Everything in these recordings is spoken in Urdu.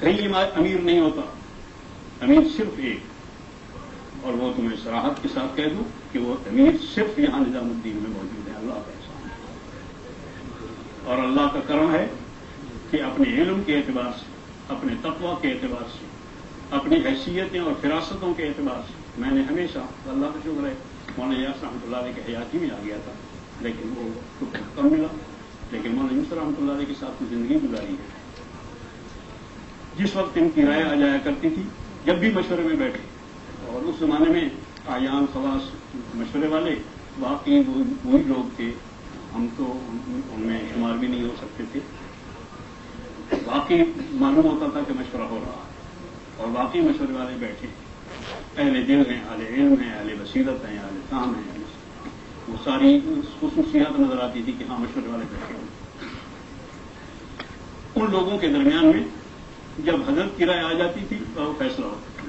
کہیں امیر نہیں ہوتا، امیر صرف ایک، اور وہ تمہیں صراحت کے ساتھ کہہ دوں کہ وہ امیر صرف یہاں نظام الدین میں موجود ہے، اللہ کا احسان ہے۔ اور اللہ کا کرم ہے کہ اپنے علم کے اعتبار سے، اپنے تقوی کے اعتبار سے، اپنی حیثیتیں اور فراستوں کے اعتبار سے میں نے ہمیشہ، اللہ کا شکر ہے، مولانا یاس رحمۃ اللہ علیہ کے حیاتی میں آ گیا تھا، لیکن وہ تو کم ملا، لیکن مولانا یوسف رحمۃ اللہ علیہ کے ساتھ زندگی گزاری ہے۔ جس وقت ان کی رائے آ جایا کرتی تھی جب بھی مشورے میں بیٹھے، اور اس زمانے میں آیان خواص مشورے والے واقعی وہی لوگ تھے، ہم تو ان میں شمار بھی نہیں ہو سکتے تھے، واقعی معلوم ہوتا تھا کہ مشورہ ہو رہا ہے، اور واقعی مشورے والے بیٹھے، اہل دل ہیں، اہل علم ہیں، اہل بصیرت ہیں، اہل کام ہیں، وہ ساری خصوصیات نظر آتی تھی کہ ہاں مشورے والے بیٹھے ہیں۔ ان لوگوں کے درمیان میں جب حضرت کی رائے آ جاتی تھی تو وہ فیصلہ ہوتا تھا۔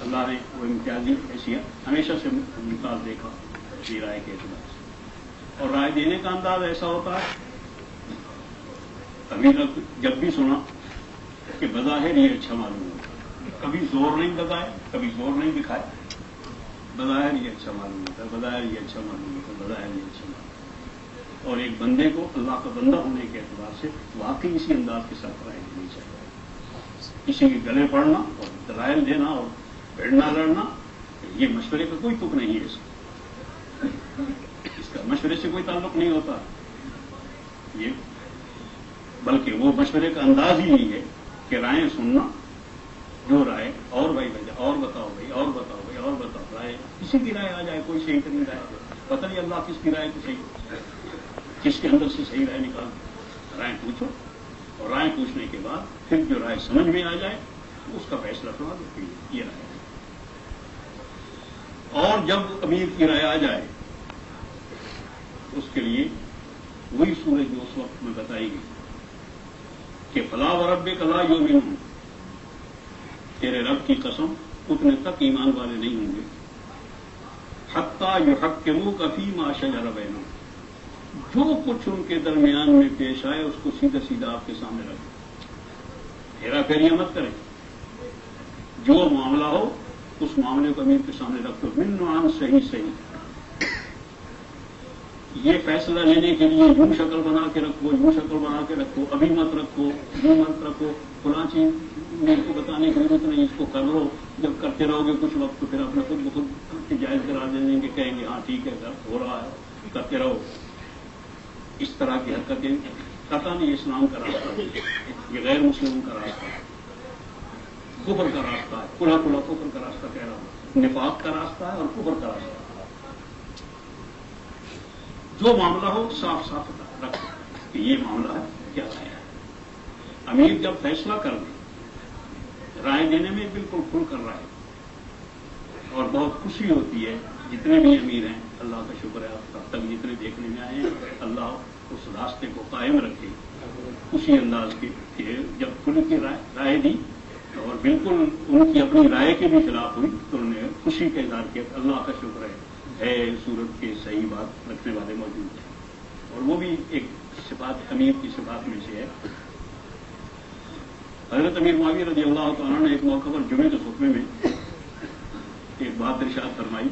اللہ نے وہ امتیازی حیثیت ہمیشہ سے ممتاز دیکھا اپنی رائے کے اعتبار سے، اور رائے دینے کا انداز ایسا ہوتا ہے، ابھی تک جب بھی سنا کہ بظاہر یہ اچھا معلوم ہوتا، کبھی زور نہیں لگائے، کبھی زور نہیں دکھائے، بظاہر یہ اچھا معلوم ہوتا ہے، بظاہر یہ اچھا معلوم ہوتا ہے، بظاہر یہ اچھا معلوم ہوتا ہے۔ اور ایک بندے کو اللہ کا بندہ ہونے کے اعتبار سے واقعی اسی انداز کے ساتھ رائے دینی چاہیے۔ کسی کے گلے پڑنا اور دلائل دینا اور بھیڑنا لڑنا، یہ مشورے کا کوئی تک نہیں ہے، اس کا مشورے سے کوئی تعلق نہیں ہوتا یہ، بلکہ وہ مشورے کا انداز ہی نہیں ہے کہ رائے سننا، جو رائے اور بھائی بھائی اور بتاؤ بھائی اور بتاؤ بھائی اور بتاؤ، رائے کسی کی رائے آ جائے، کوئی صحیح ترین رائے پتہ نہیں اللہ کس کی رائے کو صحیح، کس کے اندر سے صحیح رائے نکال، رائے پوچھو، اور رائے پوچھنے کے بعد پھر جو رائے سمجھ میں آ جائے اس کا فیصلہ کروا دو، یہ رائے ہے۔ اور جب امیر کی رائے آ جائے اس کے لیے وہی سورج جو اس وقت میں بتائی گئی کہ فلا وربک لا یؤمنون، تیرے رب کی قسم اتنے تک ایمان والے نہیں ہوں گے، حتی یحکموک فیما شجر بینہم، جو کچھ ان کے درمیان میں پیش آئے اس کو سیدھا سیدھا آپ کے سامنے رکھیں، ہیرا پھیری مت کریں، جو معاملہ ہو اس معاملے کو امیر کے سامنے رکھ دو، من عن صحیح صحیح، یہ فیصلہ لینے کے لیے یوں شکل بنا کے رکھو، یوں شکل بنا کے رکھو، ابھی مت رکھو، یوں مت رکھو، فلاں چیز میرے کو بتانے کی ضرورت نہیں، اس کو کر لو، جب کرتے رہو گے کچھ وقت تو پھر اپنے خود بخود جائز قرار دے دیں گے، کہیں گے ہاں ٹھیک ہے ہو رہا ہے، کرتے رہو۔ اس طرح کی حرکتیں قطعاً نہیں اسلام کا راستہ ہے، یہ غیر مسلموں کا راستہ ہے، کفر کا راستہ ہے، کھلا کھلا کفر کا راستہ کہہ رہا ہوں، نفاق کا راستہ ہے اور کفر کا راستہ ہے۔ جو معاملہ ہو صاف صاف رکھو کہ یہ معاملہ ہے، کیا ہے۔ امیر جب فیصلہ کر دے، رائے دینے میں بالکل کھل کر رائے، اور بہت خوشی ہوتی ہے، جتنے بھی امیر ہیں اللہ کا شکر ہے، اب تک جتنے دیکھنے میں آئے ہیں اللہ اس راستے کو قائم رکھے اسی انداز کے کہ جب کھل کے رائے دی اور بالکل ان کی اپنی رائے کے بھی خلاف ہوئی تو انہوں نے خوشی کا اظہار کیا، اللہ کا شکر ہے صورت کے صحیح بات رکھنے والے موجود ہیں، اور وہ بھی ایک صفات امیر کی صفات میں سے ہے۔ حضرت امیر معاویہ رضی اللہ تعالیٰ نے ایک موقع پر جمعے کے خطبے میں ایک بات ارشاد فرمائی،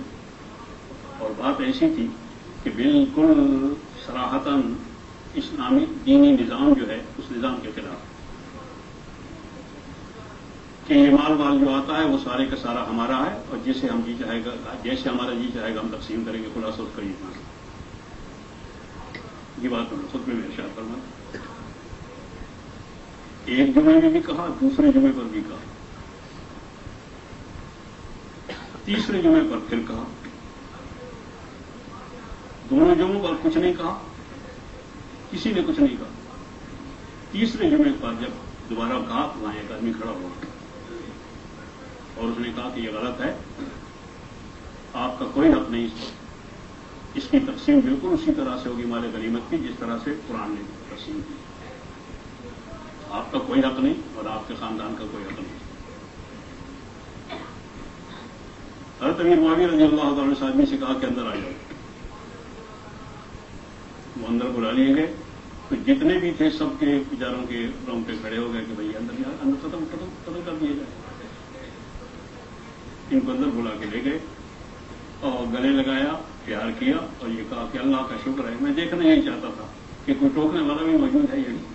اور بات ایسی تھی کہ بالکل صراحتاً اسلامی دینی نظام جو ہے اس نظام کے خلاف، کہ یہ مال جو آتا ہے وہ سارے کا سارا ہمارا ہے، اور جیسے ہم جی چاہے گا، جیسے ہمارا جی چاہے گا ہم تقسیم کریں گے، خلاصہ اس کا یہ مال۔ یہ بات انہوں نے خطبے میں ارشاد فرمائی، ایک جمعے میں بھی کہا، دوسرے جمعے پر بھی کہا، تیسرے جمعے پر پھر کہا، دونوں جمعوں پر کچھ نہیں کہا، کسی نے کچھ نہیں کہا، تیسرے جمعے پر جب دوبارہ کہا تو وہاں ایک آدمی کھڑا ہوا اور اس نے کہا کہ یہ غلط ہے، آپ کا کوئی حق نہیں اس پر، اس کی تقسیم بالکل اسی طرح سے ہوگی مال غنیمت کی جس طرح سے قرآن نے تقسیم کی، آپ کا کوئی حق نہیں اور آپ کے خاندان کا کوئی حق نہیں۔ حضرت امیر معاویہ رضی اللہ تعالیٰ نے آدمی سے کہا کہ اندر آ جاؤ، وہ اندر بلا لیے گئے، تو جتنے بھی تھے سب کے بیچاروں کے روم پہ کھڑے ہو گئے کہ بھائی اندر قتل کر دیا جائے. ان کو اندر بلا کے لے گئے اور گلے لگایا, پیار کیا اور یہ کہا کہ اللہ کا شکر ہے, میں دیکھنا یہی چاہتا تھا کہ کوئی ٹوکنے والا بھی موجود ہے یا نہیں.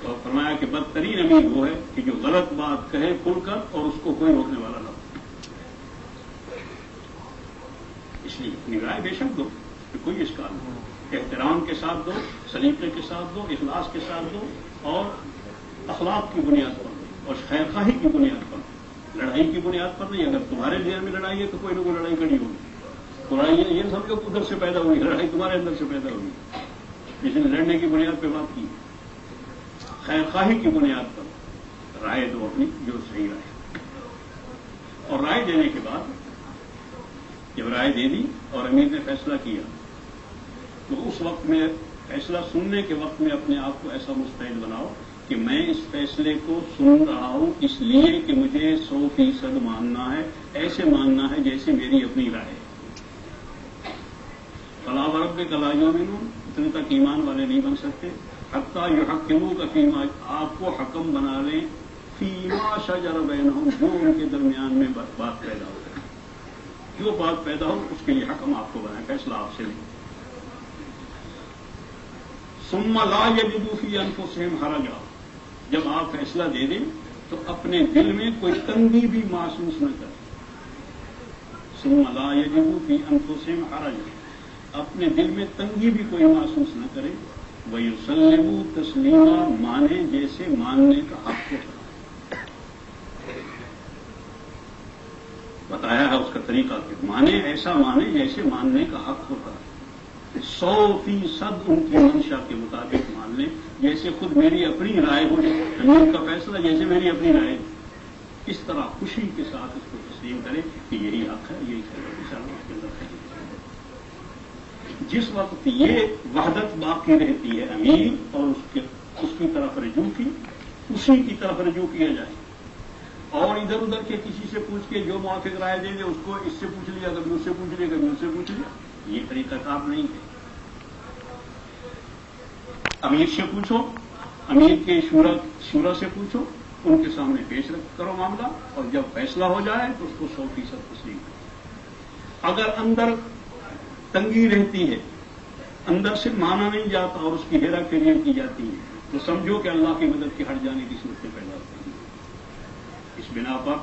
اور فرمایا کہ بدترین امیر وہ ہے کہ جو غلط بات کہے کھل کر اور اس کو کوئی روکنے والا نہ ہو. اس لیے اپنی رائے بے شک دو, کوئی اشکال نہیں, احترام کے ساتھ دو, سلیقے کے ساتھ دو, اخلاص کے ساتھ دو اور اخلاق کی بنیاد پر دو اور خیر خواہی کی بنیاد پر دو, لڑائی کی بنیاد پر نہیں. اگر تمہارے ذہن میں لڑائی ہے تو کوئی نہ کوئی لڑائی کھڑی ہوگی. لڑائی یہ سمجھو ادھر سے پیدا ہوئی, لڑائی تمہارے اندر سے پیدا ہوئی. جس نے لڑنے کی بنیاد پہ بات کی, خیر خواہی کی بنیاد پر رائے دو اپنی جو صحیح رائے. اور رائے دینے کے بعد جب رائے دے دی اور امیر نے فیصلہ کیا تو اس وقت میں فیصلہ سننے کے وقت میں اپنے آپ کو ایسا مستعد بناؤ کہ میں اس فیصلے کو سن رہا ہوں اس لیے کہ مجھے 100% ماننا ہے, ایسے ماننا ہے جیسے میری اپنی رائے. فلا وربک لا یؤمنون, اتنے تک ایمان والے نہیں بن سکتے حتی یحکموک فیما, آپ کو حکم بنا لیں فیما شجر بینہم, جو ان کے درمیان میں بات پیدا ہو, جو بات پیدا ہو اس کے لیے حکم آپ کو بنائے, فیصلہ آپ سے لیں. ثم لا یجدوا فی انفسہم حرجا, جب آپ فیصلہ دے دیں تو اپنے دل میں کوئی تنگی بھی محسوس نہ کریں. ثم لا یجدوا فی انفسہم حرجا, اپنے دل میں تنگی بھی کوئی محسوس نہ کرے. وَيُسَلِّمُوا تَسْلِيمًا, مانے جیسے ماننے کا حق ہوتا ہے. بتایا ہے اس کا طریقہ کہ مانے ایسا مانے جیسے ماننے کا حق ہوتا ہے. 100% ان کی منشا کے مطابق مان لیں, جیسے خود میری اپنی رائے ہو, ان کا فیصلہ جیسے میری اپنی رائے ہو. اس طرح خوشی کے ساتھ اس کو تسلیم کریں کہ یہی حق ہے, یہی ہے. جس وقت یہ وحدت باقی رہتی ہے امیر اور اس کی طرف رجوع کی, اسی کی طرف رجوع کیا جائے. اور ادھر ادھر کے کسی سے پوچھ کے جو موافق رائے دیں گے اس کو اس سے پوچھ لیا, کبھی اس سے پوچھ لیا, کبھی اس سے پوچھ لیا, یہ طریقہ کار نہیں ہے. امیر سے پوچھو, امیر کے شورا سے پوچھو, ان کے سامنے پیش کرو معاملہ, اور جب فیصلہ ہو جائے تو اس کو 100% تسلیم کرو. اگر اندر تنگی رہتی ہے, اندر سے مانا نہیں جاتا اور اس کی ہیرا پھیری کی جاتی ہے, تو سمجھو کہ اللہ کی مدد کے ہٹ جانے کی صورتیں پیدا ہوتی ہیں. اس بنا پر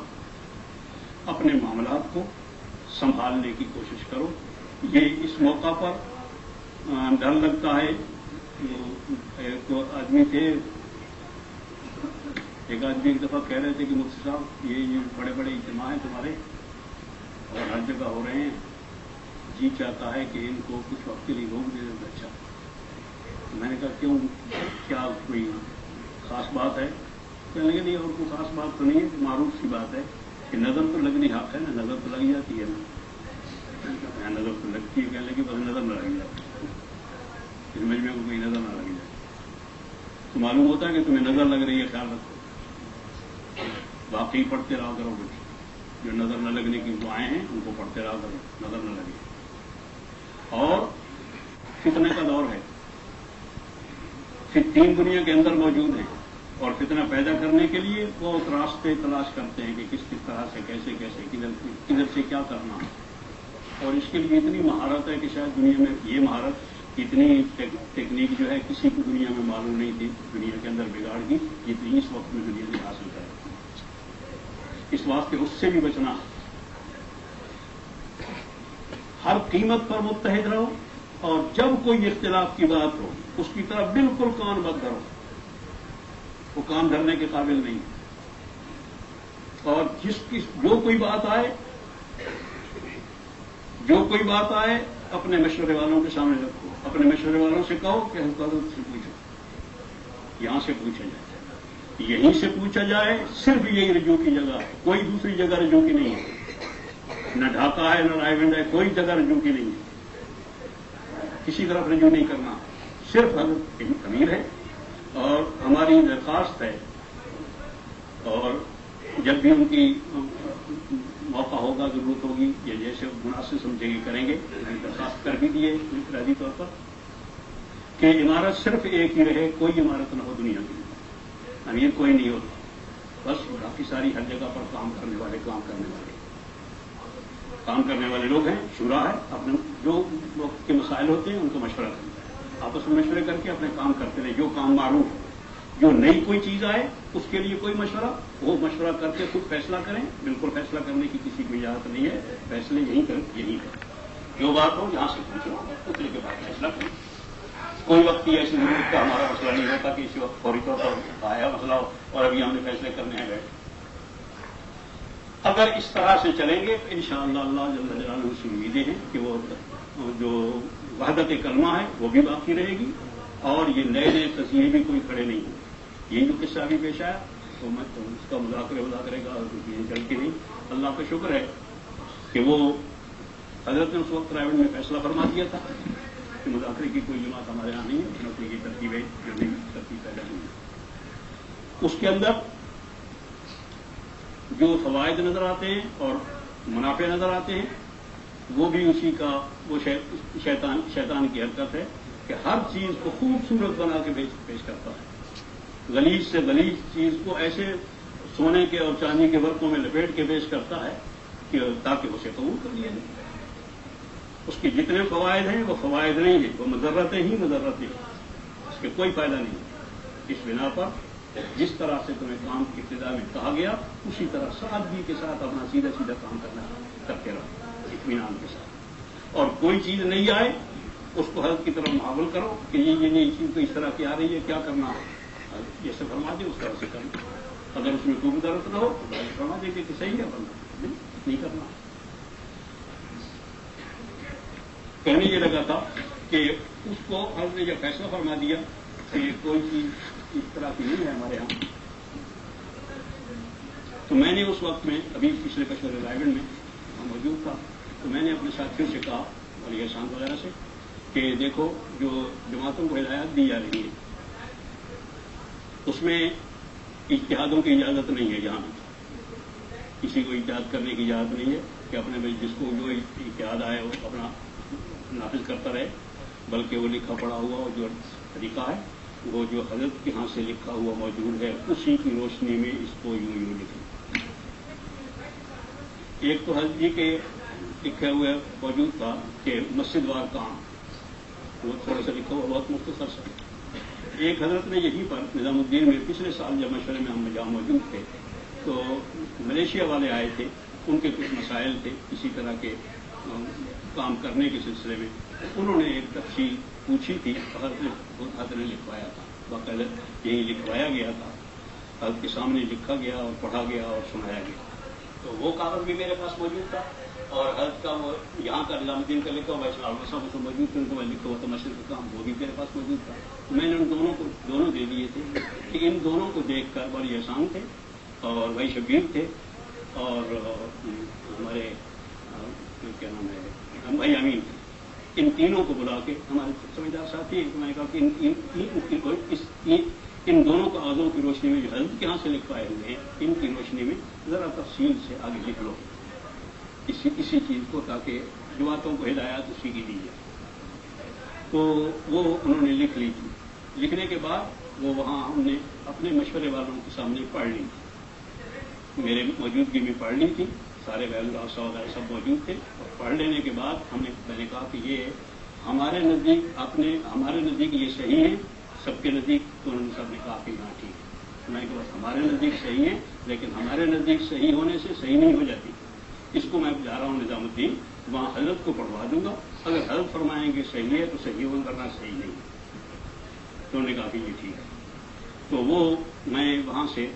اپنے معاملات کو سنبھالنے کی کوشش کرو. یہ اس موقع پر ڈر لگتا ہے. ایک آدمی تھے, ایک آدمی ایک دفعہ کہہ رہے تھے کہ مفتی صاحب یہ بڑے بڑے اجتماع ہیں تمہارے اور ہر جگہ ہو رہے ہیں, جی چاہتا ہے کہ ان کو کچھ وقت کے لیے روک دے دیں. اچھا, میں نے کہا کیوں, کیا کوئی خاص بات ہے؟ کہنے لگے نہیں اور کوئی خاص بات تو نہیں ہے, معروف سی بات ہے کہ نظر تو لگنی حق ہے نا, نظر تو لگ جاتی ہے نا. نظر تو لگتی ہے, کہنے لگی بس نظر نہ لگ جاتی, اس مجمع کو کوئی نظر نہ لگ جائے. تو معلوم ہوتا ہے کہ تمہیں نظر لگ رہی ہے, خیال رکھو, واقعی پڑھتے رہا کرو کچھ, جو نظر نہ لگنے کی دعائیں ہیں ان کو پڑھتے رہا کرو, نظر نہ لگے. اور فتنے کا دور ہے, تین دنیا کے اندر موجود ہیں اور فتنہ پیدا کرنے کے لیے بہت راستے تلاش کرتے ہیں کہ کس طرح سے کیسے کیسے کدھر سے کیا کرنا. اور اس کے لیے اتنی مہارت ہے کہ شاید دنیا میں یہ مہارت, اتنی ٹیکنیک جو ہے کسی کو دنیا میں معلوم نہیں تھی دنیا کے اندر بگاڑ کی, جتنی اس وقت میں دنیا نے حاصل کر. اس واسطے اس سے بھی بچنا, ہر قیمت پر متحد رہو, اور جب کوئی اختلاف کی بات ہو اس کی طرف بالکل کان مت دھرو, وہ کان دھرنے کے قابل نہیں. اور جو کوئی بات آئے اپنے مشورے والوں کے سامنے رکھو, اپنے مشورے والوں سے کہو کہ حضرت سے پوچھو, یہاں سے پوچھا جائے, یہیں سے پوچھا جائے. صرف یہی رجوع کی جگہ ہے, کوئی دوسری جگہ رجوع کی نہیں ہے. نہ ڈھاکہ ہے, نہ رائے گنج ہے, کوئی جگہ رجوع کی نہیں ہے. کسی طرف رجوع نہیں کرنا, صرف حضرت امیر ہے. اور ہماری درخواست ہے, اور جب بھی ان کی موقع ہوگا, ضرورت ہوگی, یا جیسے مناسب سمجھیں گے کریں گے. میں نے درخواست کر بھی دی ہے انفرادی طور پر. کہ عمارت صرف ایک ہی رہے، کوئی عمارت نہ ہو دنیا کی، امیر کوئی نہیں ہوتا، بس باقی ساری ہر جگہ پر کام کرنے والے لوگ ہیں، شورا ہے، اپنے جو لوگ کے مسائل ہوتے ہیں ان کو مشورہ کرتا ہے، آپس میں مشورے کر کے اپنے کام کرتے رہے، جو کام معروف ہے، جو نئی کوئی چیز آئے اس کے لیے کوئی مشورہ، وہ مشورہ کر کے خود فیصلہ کریں، بالکل فیصلہ کرنے کی کسی کو اجازت نہیں ہے، فیصلے یہیں کریں، جو بات ہو یہاں سے پوچھو، پوچھنے کے بعد فیصلہ کریں۔ کوئی وقت ہی ایسی ضرورت کا ہمارا مسئلہ نہیں ہوتا کہ اسی وقت فوری طور پر آیا مسئلہ ہو اور ابھی ہم نے فیصلے کرنے ہیں۔ اگر اس طرح سے چلیں گے تو انشاءاللہ اللہ جل جلالہ سے امیدیں ہیں کہ وہ جو وحدت کلمہ ہے وہ بھی باقی رہے گی، اور یہ نئے تجزیے بھی کوئی کھڑے نہیں ہوں۔ یہ جو قصہ بھی پیش آیا تو میں تو اس کا مذاکرے کا چل کے نہیں، اللہ کا شکر ہے کہ وہ حضرت نے اس وقت رائے میں فیصلہ فرما دیا تھا کہ مذاکرے کی کوئی جماعت ہمارے یہاں نہیں ہے، نوکری کی ترتیبیں جو نہیں ترتیب پیدا نہیں ہے۔ اس کے اندر جو فوائد نظر آتے ہیں اور منافع نظر آتے ہیں وہ بھی اسی کا وہ شیطان کی حرکت ہے کہ ہر چیز کو خوبصورت بنا کے پیش کرتا ہے، غلیظ سے غلیظ چیز کو ایسے سونے کے اور چاندی کے برتنوں میں لپیٹ کے پیش کرتا ہے کہ تاکہ اسے قبول کر لیا جائے۔ اس کے جتنے فوائد ہیں وہ فوائد نہیں ہیں، وہ مضرتیں ہی مضرتیں ہیں، اس کے کوئی فائدہ نہیں۔ اس بنا پر جس طرح سے تمہیں کام کی ابتدا میں کہا گیا اسی طرح سادگی کے ساتھ اپنا سیدھا کام کرتے رہو، اطمینان کے ساتھ، اور کوئی چیز نہیں آئے اس کو حضرت کی طرف محاول کرو کہ یہ نئی چیز تو اس طرح کی آ رہی ہے، کیا کرنا ہے، جیسے فرما دے اس طرح سے کرنا، اگر اس میں کوئی ضرورت نہ ہو تو فرما دے کہ صحیح ہے، بننا نہیں کرنا۔ کہنے یہ لگا تھا کہ اس کو حضرت نے جب فیصلہ فرما دیا کہ کوئی چیز اس طرح کی نہیں ہے ہمارے ہاں، تو میں نے اس وقت میں ابھی پچھلے کشور رائے گڑھ میں موجود تھا، تو میں نے اپنے ساتھیوں سے کہا علی احسان وغیرہ سے کہ دیکھو جو جماعتوں کو ہدایات دی جا رہی ہے اس میں اجتہادوں کی اجازت نہیں ہے، جہاں کسی کو اجتہاد کرنے کی اجازت نہیں ہے کہ اپنے جس کو جو اجتہاد آئے وہ اپنا نافذ کرتا رہے، بلکہ وہ لکھا پڑا ہوا جو طریقہ ہے وہ جو حضرت کے ہاں سے لکھا ہوا موجود ہے اسی کی روشنی میں اس کو یوں لکھیں۔ ایک تو حضرت جی کے لکھے ہوئے موجود تھا کہ مسجد وار کام، وہ تھوڑا سا لکھا ہوا بہت مختصر سا۔ ایک حضرت نے یہیں پر نظام الدین میں پچھلے سال جب مشورے میں ہم جہاں موجود تھے تو ملیشیا والے آئے تھے، ان کے کچھ مسائل تھے اسی طرح کے کام کرنے کے سلسلے میں، انہوں نے ایک تفصیل پوچھی تھی، حضرت نے لکھوایا تھا، باقاعدہ یہی لکھوایا گیا تھا، حضرت کے سامنے لکھا گیا اور پڑھا گیا اور سنایا گیا، تو وہ کاغذ بھی میرے پاس موجود تھا، اور حضرت کا وہ یہاں کا نظام الدین کا لکھا ہوا صاحب کو موجود تھا، ان کو لکھا ہوا تھا مشرق کا کام، وہ بھی میرے پاس موجود تھا، تو میں نے ان دونوں کو دے دیے تھے کہ ان دونوں کو دیکھ کر بڑی احسان تھے اور بھائی شبیر تھے اور ہمارے کیا نام ہے بھائی امین تھے، ان تینوں کو بلا کے ہمارے سمجھدار ساتھی ہیں، میں نے کہا کہ ان دونوں کاغذوں کی روشنی میں جو حضرت کے یہاں سے لکھوائے ہوئے ہیں ان کی روشنی میں ذرا تفصیل سے آگے لکھ لو اسی چیز کو، تاکہ جماعتوں کو ہدایات اسی کی دی جائے۔ تو وہ انہوں نے لکھ لی تھی، لکھنے کے بعد وہ وہاں ہم نے اپنے مشورے والوں کے سامنے پڑھ لی تھی، میرے موجودگی میں پڑھ لی تھی، سارے وغیرہ سب موجود تھے، اور پڑھ لینے کے بعد میں نے کہا کہ یہ ہمارے نزدیک یہ صحیح ہے، سب کے نزدیک، تو انہوں نے سب نے کہا کہ ہاں ٹھیک ہے، میں کہ بس ہمارے نزدیک صحیح ہے، لیکن ہمارے نزدیک صحیح ہونے سے صحیح نہیں ہو جاتی، اس کو میں جا رہا ہوں نظام الدین وہاں حضرت کو پڑھوا دوں گا، اگر حضرت فرمائیں گے صحیح ہے تو صحیح ہو، کرنا صحیح نہیں ہے، تو انہوں نے کہا کہ یہ ٹھیک ہے، تو وہ میں وہاں سے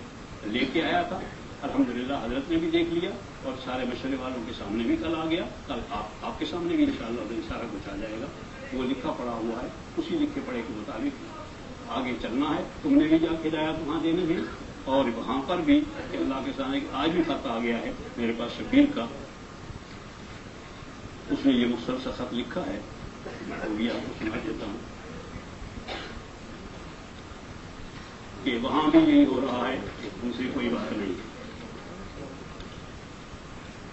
لے کے آیا تھا، الحمدللہ حضرت نے بھی دیکھ لیا اور سارے مشورے والوں کے سامنے بھی کل آ گیا، کل آپ کے سامنے بھی انشاءاللہ سارا کچھ آ جائے گا، وہ لکھا پڑا ہوا ہے، اسی لکھے پڑے کے مطابق آگے چلنا ہے، تم نے بھی جا کے ہدایات وہاں دینے ہیں، اور وہاں پر بھی اللہ کے سامنے آج بھی خط آ گیا ہے میرے پاس شبیر کا، اس نے یہ مختصر خط لکھا ہے، میں وہ بھی آپ کو سنا دیتا ہوں کہ وہاں بھی یہی ہو رہا ہے، دوسری کوئی بات نہیں ہے۔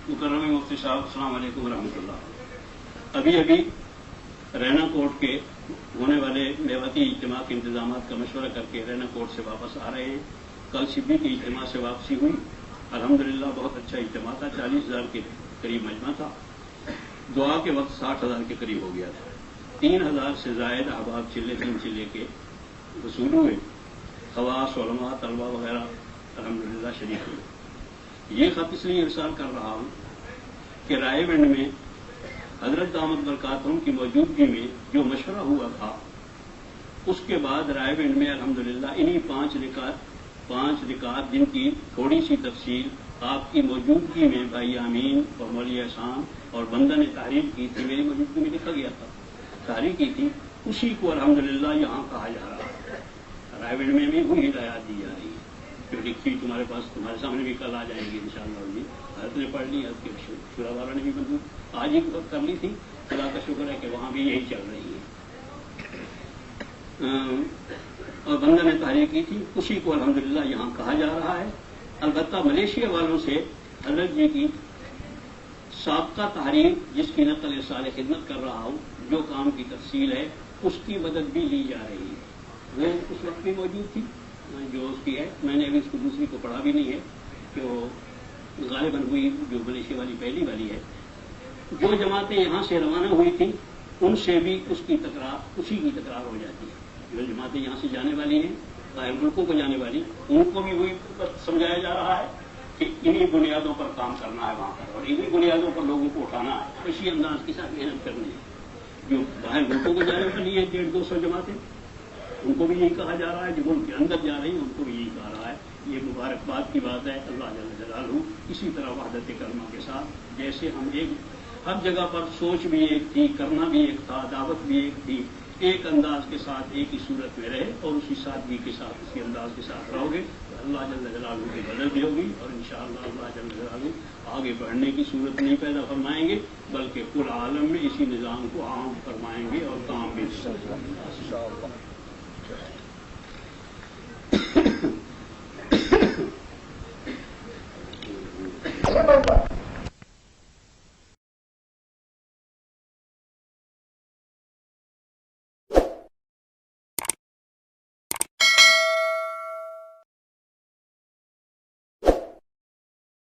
مکرم مفتی صاحب السلام علیکم ورحمۃ اللہ، ابھی رینا کوٹ کے ہونے والے میواتی اجتماع کے انتظامات کا مشورہ کر کے رینا کوٹ سے واپس آ رہے ہیں. کل شبی کے اجتماع سے واپسی ہوئی. الحمدللہ بہت اچھا اجتماع تھا. 40,000 کے قریب مجمع تھا. دعا کے وقت 60,000 کے قریب ہو گیا تھا. 3,000 سے زائد احباب چلے 3 چلے کے وصول ہوئے. خواص، علماء، طلبہ وغیرہ الحمدللہ شریک ہوئے. یہ خط اس لیے ارسال کر رہا ہوں کہ رائے ونڈ میں حضرت دامت برکاتہم کی موجودگی میں جو مشورہ ہوا تھا اس کے بعد رائے ونڈ میں الحمدللہ انہی 5 رکعات جن کی تھوڑی سی تفصیل آپ کی موجودگی میں بھائی امین اور مولوی احسان اور بندہ نے تحریر کی تھی، میری موجودگی میں لکھا گیا تھا، تحریر کی تھی، اسی کو الحمدللہ یہاں کہا جا رہا ہے. رائے ونڈ میں بھی وہی ہدایات دی جا رہی ہے جو لکھی تمہارے پاس، تمہارے سامنے بھی کل آ جائیں گی انشاءاللہ. جی حضرت نے پڑھ لی، حضرت کے شورا والوں نے بھی منظور آج ہی کر لی تھی. خدا کا شکر ہے کہ وہاں بھی یہی چل رہی ہے. اور بندہ نے تحریر کی تھی، اسی کو الحمدللہ یہاں کہا جا رہا ہے. البتہ ملیشیا والوں سے حضرت جی کی سابقہ تحریر جس کی نقل سال خدمت کر رہا ہوں، جو کام کی تفصیل ہے اس کی مدد بھی لی جا رہی ہے. وہ اس وقت بھی موجود تھی جو اس کی ہے. میں نے ابھی اس کو دوسری کو پڑھا بھی نہیں ہے کہ وہ غالباً ہوئی جو ملیشیا والی پہلی والی ہے. جو جماعتیں یہاں سے روانہ ہوئی تھیں ان سے بھی اسی کی تکرار ہو جاتی ہے. جو جماعتیں یہاں سے جانے والی ہیں باہر ملکوں کو جانے والی، ان کو بھی وہی سمجھایا جا رہا ہے کہ انہی بنیادوں پر کام کرنا ہے وہاں پر، اور انہی بنیادوں پر لوگوں کو اٹھانا ہے. اسی انداز کے ساتھ محنت کرنی ہے. جو باہر ملکوں کو جانے والی ہے 150-200 جماعتیں، ان کو بھی یہی کہا جا رہا ہے. جو ملک کے اندر جا رہی ہیں ان کو بھی یہی کہا رہا ہے. یہ مبارکباد کی بات ہے. اللہ جل جلالہ اسی طرح وحدت کلمہ کے ساتھ جیسے ہم ہر جگہ پر سوچ بھی ایک تھی، کرنا بھی ایک تھا، دعوت بھی ایک تھی، ایک انداز کے ساتھ ایک ہی صورت میں رہے اور اسی سادگی کے ساتھ اسی انداز کے ساتھ رہو گے تو اللہ جل جلالہ کی مدد بھی ہوگی. اور انشاءاللہ اللہ جل جلالہ آگے بڑھنے کی صورت نہیں پیدا فرمائیں گے بلکہ کل عالم میں اسی نظام کو عام فرمائیں گے اور کام بھی.